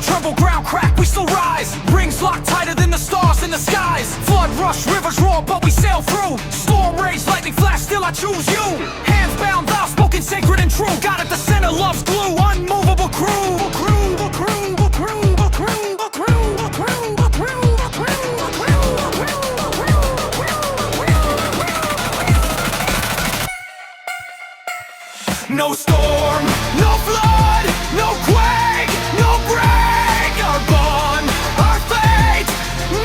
tremble, ground crack, we still rise. Rings locked tighter than the stars in the skies. Flood rush, rivers roar, but we sail through. Storm rage, lightning flash, still I choose you. Hands bound, vow spoken, sacred and true. God at the center, love's glue, unmovable crew. No storm, no flood, no quake, no break. Our bond, our fate,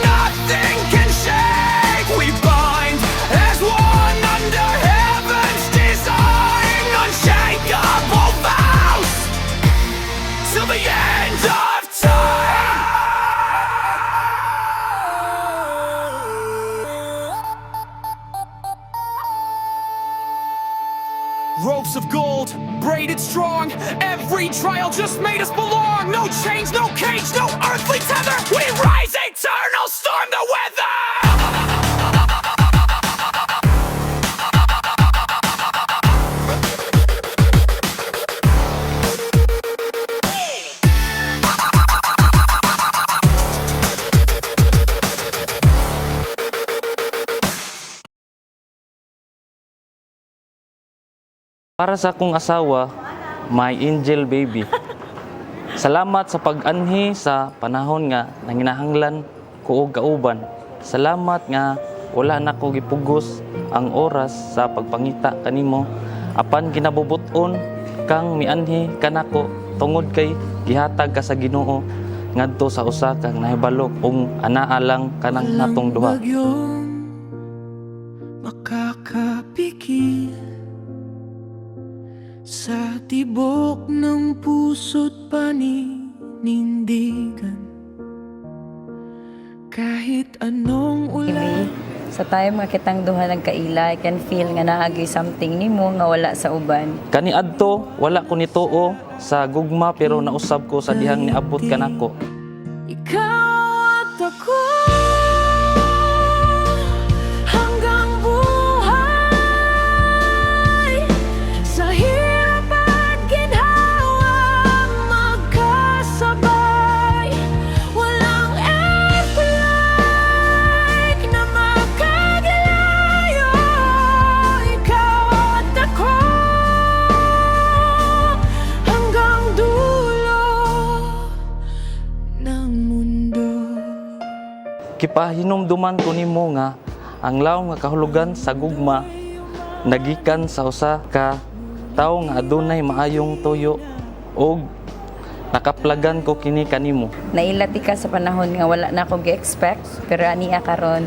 nothing can shake. We bind as one under heaven's design. Unshakable vows till the end of time. Ropes of gold, braided strong. Every trial just made us belong. No chains, no cage, no earthly tether. We rise eternal, storm the weather. Para sa akong asawa, my angel baby. Salamat sa pag-anhi sa panahon nga nanginahanglan ko og kauban. Salamat nga wala na ko gipugos ang oras sa pagpangita kanimo apan kinabubuton kang mianhi kanako tungod kay gihatag ka sa Ginoo ngadto sa usa ka nahibalo ug anaa lang kanang natong duha. Makakapikit sa tibok ng puso't paninindigan kahit anong ulan. Sa time nga kitang duha nagkaila, I can feel nga naagi something nimo nga wala sa uban. Kani adto wala ko nituo sa gugma pero nausab ko sa dihang niabot kanako. Ikaw at ako hanggang buhay sa hirap at ginhawa magkasabay. Walang earthquake na makagalayo. Ikaw at ako hanggang dulo ng mundo. Kipahinumduman ko nimo nga ang lawom nga kahulugan sa gugma nagikan sa usa ka tawo nga adunay maayong tuyo og nakaplagan ko kini kanimo. Nailati ka sa panahon nga wala na ako gi-expect, pero aniya karon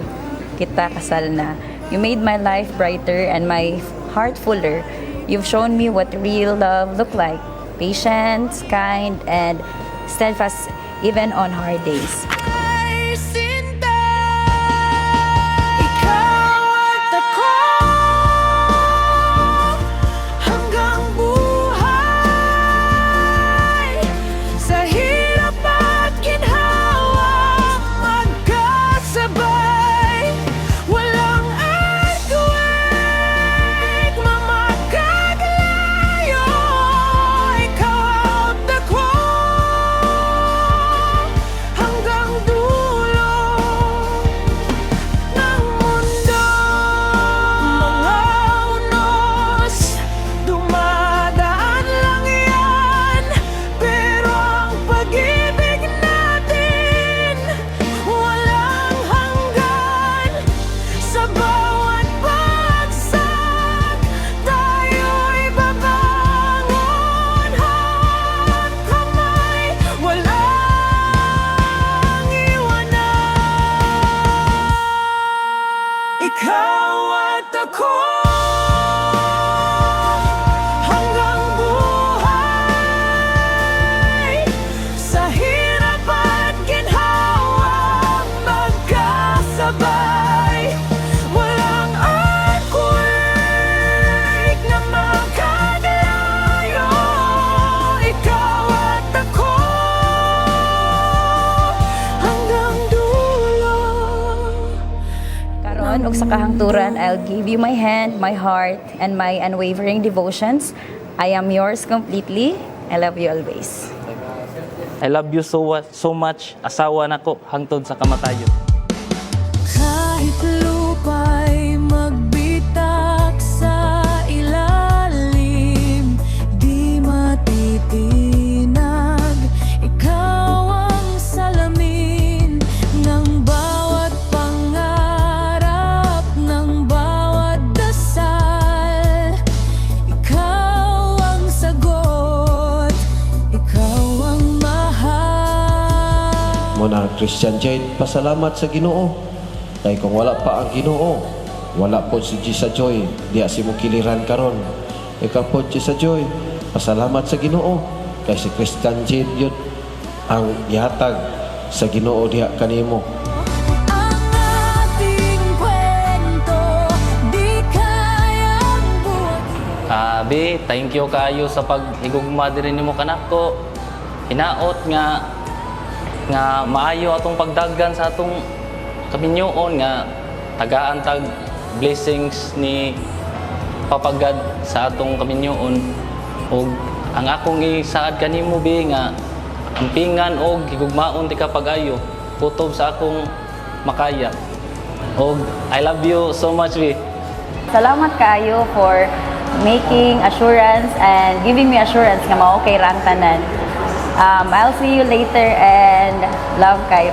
kita kasal na. You made my life brighter and my heart fuller. You've shown me what real love look like. Patience, kind, and steadfast even on hard days. Ay, sinta, ikaw at ako hanggang buhay sa hirap at ginhawa magkasabay. Walang earthquake mamakagalayo. Ikaw at ako hanggang dulo ng mundo. Mga unos, dumadaan lang yan, pero ang pag-ibig natin walang hanggan. Sa bawat bagsak, tayo'y babangon. Hawak kamay, walang iwanan. Ikaw at ako hanggang buhay sa hirap at ginhawa magkasabay. Walang earthquake na makagalayo. Ikaw at ako hanggang dulo. Karon ug sa kahangturan, I'll give you my hand, my heart, and my unwavering devotions. I am yours completely. I love you always. I love you so much. Asawa nako hangtod sa kamatayon. Kahit lupa'y magbitak sa ilalim, di matitinag. Ikaw ang salamin ng bawat pangarap, ng bawat dasal. Ikaw ang sagot, ikaw ang mahal. Muna Christian Jade, pasalamat sa Ginoo. Kay kung wala pa ang Ginoo, wala po si Gisa Joy, diya si mo kiliran karon. Ikaw po Gisa Joy, pasalamat sa Ginoo. Kay si Christian Jade yun ang ihatag sa Ginoo diya kanimo. Ang ating kwento, di kayang buhat. Abi, thank you kayo sa paghigugma diri nimo kanako. Hinaot nga maayo atong pagdaggan sa atong kaminyoon nga tagaan tag blessings ni Papa God sa atong kaminyoon. Og ang akong isaad kanimo bi nga ampingan og higugmaon ti ka pag-ayo kutob sa akong makaya. Og I love you so much bi. Salamat kayo for making assurance and giving me assurance nga mao kay rang tanan. I'll see you later and love kayo.